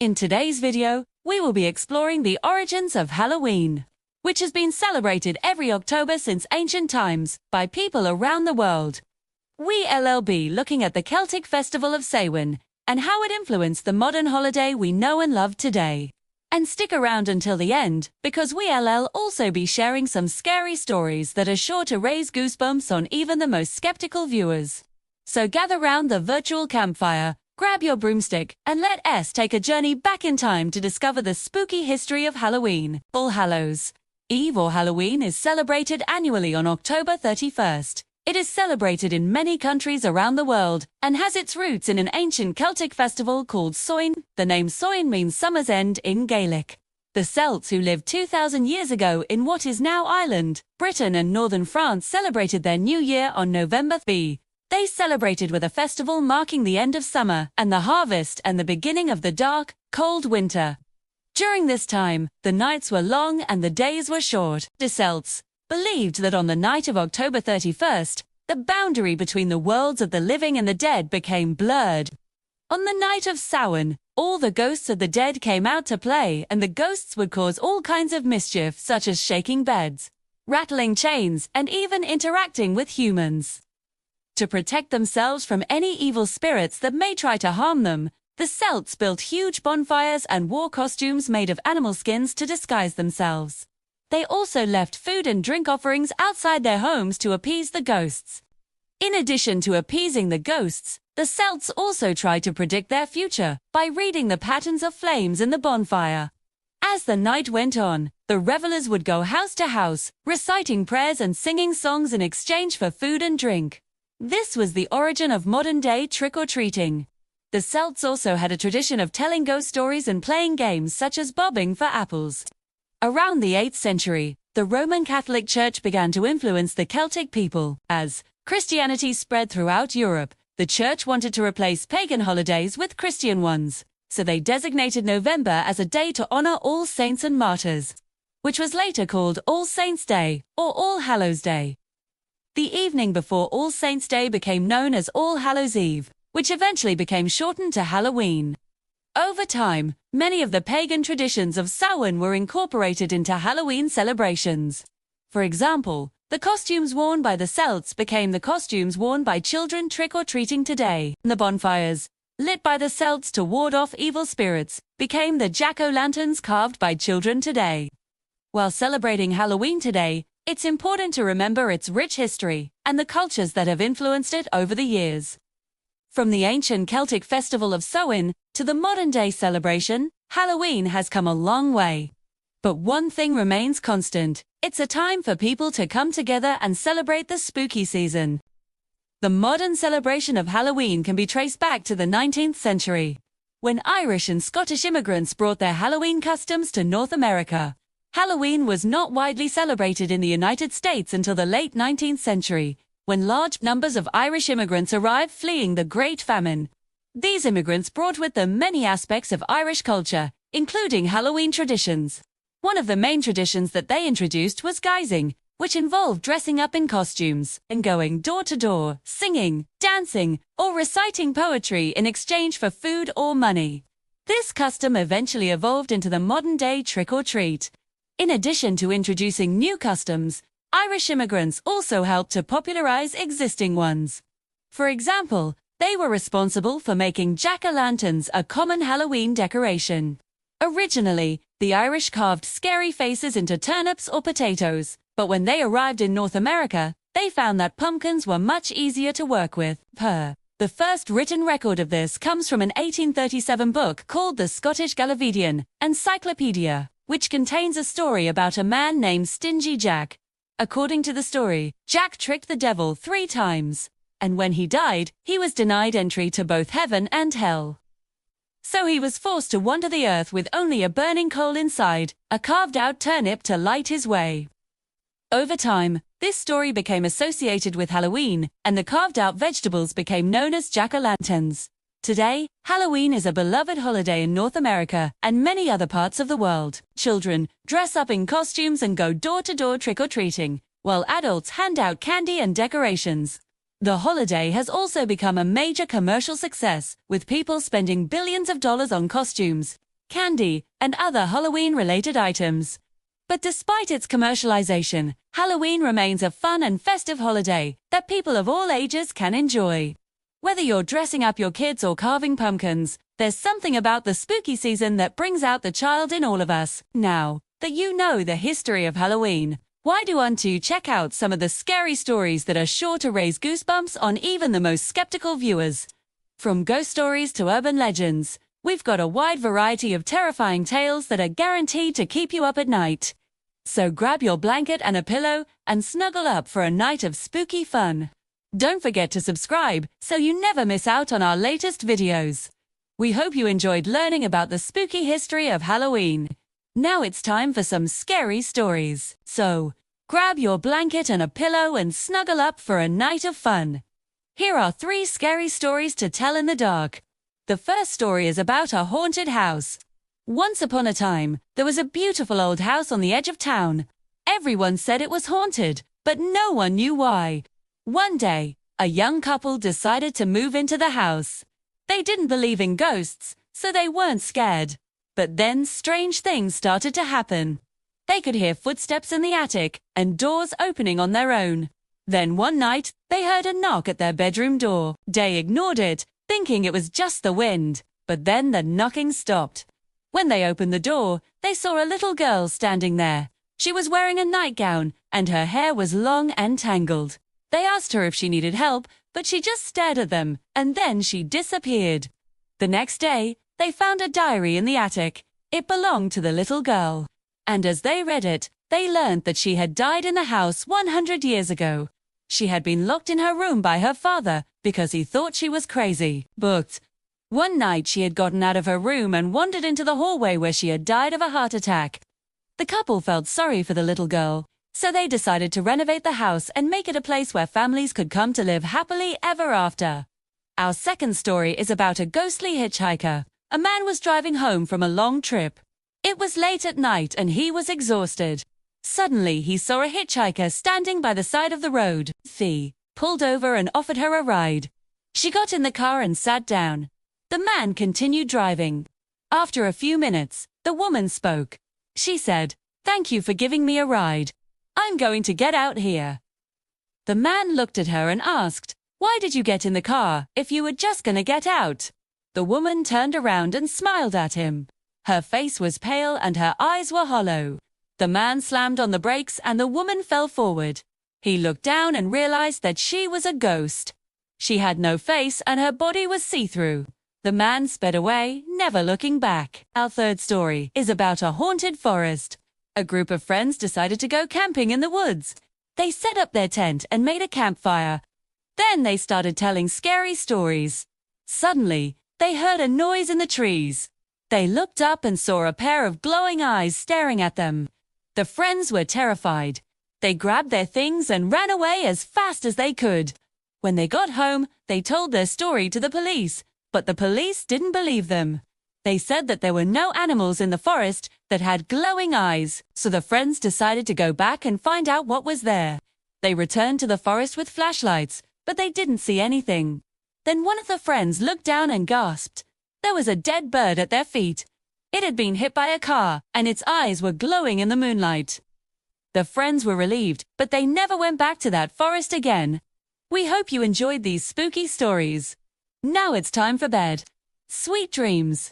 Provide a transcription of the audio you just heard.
In today's video, we will be exploring the origins of Halloween, which has been celebrated every October since ancient times by people around the world. We'll be looking at the Celtic festival of Samhain and how it influenced the modern holiday we know and love today. And stick around until the end, because we'll also be sharing some scary stories that are sure to raise goosebumps on even the most skeptical viewers. So gather round the virtual campfire, grab your broomstick, and let us take a journey back in time to discover the spooky history of Halloween. All Hallows Eve or Halloween is celebrated annually on October 31st. It is celebrated in many countries around the world and has its roots in an ancient Celtic festival called Samhain. The name Samhain means summer's end in Gaelic. The Celts who lived 2,000 years ago in what is now Ireland, Britain and northern France celebrated their new year on November 3. They celebrated with a festival marking the end of summer and the harvest and the beginning of the dark, cold winter. During this time, the nights were long and the days were short. The Celts believed that on the night of October 31st, the boundary between the worlds of the living and the dead became blurred. On the night of Samhain, all the ghosts of the dead came out to play, and the ghosts would cause all kinds of mischief, such as shaking beds, rattling chains, and even interacting with humans. To protect themselves from any evil spirits that may try to harm them, the Celts built huge bonfires and wore costumes made of animal skins to disguise themselves. They also left food and drink offerings outside their homes to appease the ghosts. In addition to appeasing the ghosts, the Celts also tried to predict their future by reading the patterns of flames in the bonfire. As the night went on, the revelers would go house to house, reciting prayers and singing songs in exchange for food and drink. This was the origin of modern-day trick-or-treating. The Celts also had a tradition of telling ghost stories and playing games such as bobbing for apples. Around the 8th century, the Roman Catholic Church began to influence the Celtic people. As Christianity spread throughout Europe, the Church wanted to replace pagan holidays with Christian ones, so they designated November as a day to honor all saints and martyrs, which was later called All Saints' Day or All Hallows Day. The evening before All Saints' Day became known as All Hallows Eve, which eventually became shortened to Halloween. Over time, many of the pagan traditions of Samhain were incorporated into Halloween celebrations. For example, the costumes worn by the Celts became the costumes worn by children trick-or-treating today. The bonfires, lit by the Celts to ward off evil spirits, became the jack-o'-lanterns carved by children today. While celebrating Halloween today, it's important to remember its rich history and the cultures that have influenced it over the years. From the ancient Celtic festival of Samhain to the modern-day celebration, Halloween has come a long way. But one thing remains constant: it's a time for people to come together and celebrate the spooky season. The modern celebration of Halloween can be traced back to the 19th century, when Irish and Scottish immigrants brought their Halloween customs to North America. Halloween was not widely celebrated in the United States until the late 19th century, when large numbers of Irish immigrants arrived fleeing the Great Famine. These immigrants brought with them many aspects of Irish culture, including Halloween traditions. One of the main traditions that they introduced was guising, which involved dressing up in costumes and going door to door, singing, dancing, or reciting poetry in exchange for food or money. This custom eventually evolved into the modern-day trick-or-treat. In addition to introducing new customs, Irish immigrants also helped to popularize existing ones. For example, they were responsible for making jack-o'-lanterns a common Halloween decoration. Originally, the Irish carved scary faces into turnips or potatoes, but when they arrived in North America, they found that pumpkins were much easier to work with. The first written record of this comes from an 1837 book called the Scottish Galliveedian Encyclopedia, which contains a story about a man named Stingy Jack. According to the story, Jack tricked the devil 3 times, and when he died, he was denied entry to both heaven and hell. So he was forced to wander the earth with only a burning coal inside, a carved-out turnip to light his way. Over time, this story became associated with Halloween, and the carved-out vegetables became known as jack-o'-lanterns. Today, Halloween is a beloved holiday in North America and many other parts of the world. Children dress up in costumes and go door-to-door trick-or-treating, while adults hand out candy and decorations. The holiday has also become a major commercial success, with people spending billions of dollars on costumes, candy, and other Halloween-related items. But despite its commercialization, Halloween remains a fun and festive holiday that people of all ages can enjoy. Whether you're dressing up your kids or carving pumpkins, there's something about the spooky season that brings out the child in all of us. Now that you know the history of Halloween, why do you want to check out some of the scary stories that are sure to raise goosebumps on even the most skeptical viewers? From ghost stories to urban legends, we've got a wide variety of terrifying tales that are guaranteed to keep you up at night. So grab your blanket and a pillow and snuggle up for a night of spooky fun. Don't forget to subscribe so you never miss out on our latest videos. We hope you enjoyed learning about the spooky history of Halloween. Now it's time for some scary stories. So, grab your blanket and a pillow and snuggle up for a night of fun. Here are 3 scary stories to tell in the dark. The first story is about a haunted house. Once upon a time, there was a beautiful old house on the edge of town. Everyone said it was haunted, but no one knew why. One day, a young couple decided to move into the house. They didn't believe in ghosts, so they weren't scared. But then strange things started to happen. They could hear footsteps in the attic and doors opening on their own. Then one night, they heard a knock at their bedroom door. They ignored it, thinking it was just the wind. But then the knocking stopped. When they opened the door, they saw a little girl standing there. She was wearing a nightgown, and her hair was long and tangled. They asked her if she needed help, but she just stared at them, and then she disappeared. The next day, they found a diary in the attic. It belonged to the little girl. And as they read it, they learned that she had died in the house 100 years ago. She had been locked in her room by her father because he thought she was crazy. But one night she had gotten out of her room and wandered into the hallway where she had died of a heart attack. The couple felt sorry for the little girl, so they decided to renovate the house and make it a place where families could come to live happily ever after. Our second story is about a ghostly hitchhiker. A man was driving home from a long trip. It was late at night and he was exhausted. Suddenly, he saw a hitchhiker standing by the side of the road. He pulled over and offered her a ride. She got in the car and sat down. The man continued driving. After a few minutes, the woman spoke. She said, "Thank you for giving me a ride. I'm going to get out here." The man looked at her and asked, "Why did you get in the car if you were just going to get out?" The woman turned around and smiled at him. Her face was pale and her eyes were hollow. The man slammed on the brakes and the woman fell forward. He looked down and realized that she was a ghost. She had no face and her body was see-through. The man sped away, never looking back. Our third story is about a haunted forest. A group of friends decided to go camping in the woods. They set up their tent and made a campfire. Then they started telling scary stories. Suddenly, they heard a noise in the trees. They looked up and saw a pair of glowing eyes staring at them. The friends were terrified. They grabbed their things and ran away as fast as they could. When they got home, they told their story to the police, but the police didn't believe them. They said that there were no animals in the forest that had glowing eyes, so the friends decided to go back and find out what was there. They returned to the forest with flashlights, but they didn't see anything. Then one of the friends looked down and gasped. There was a dead bird at their feet. It had been hit by a car, and its eyes were glowing in the moonlight. The friends were relieved, but they never went back to that forest again. We hope you enjoyed these spooky stories. Now it's time for bed. Sweet dreams.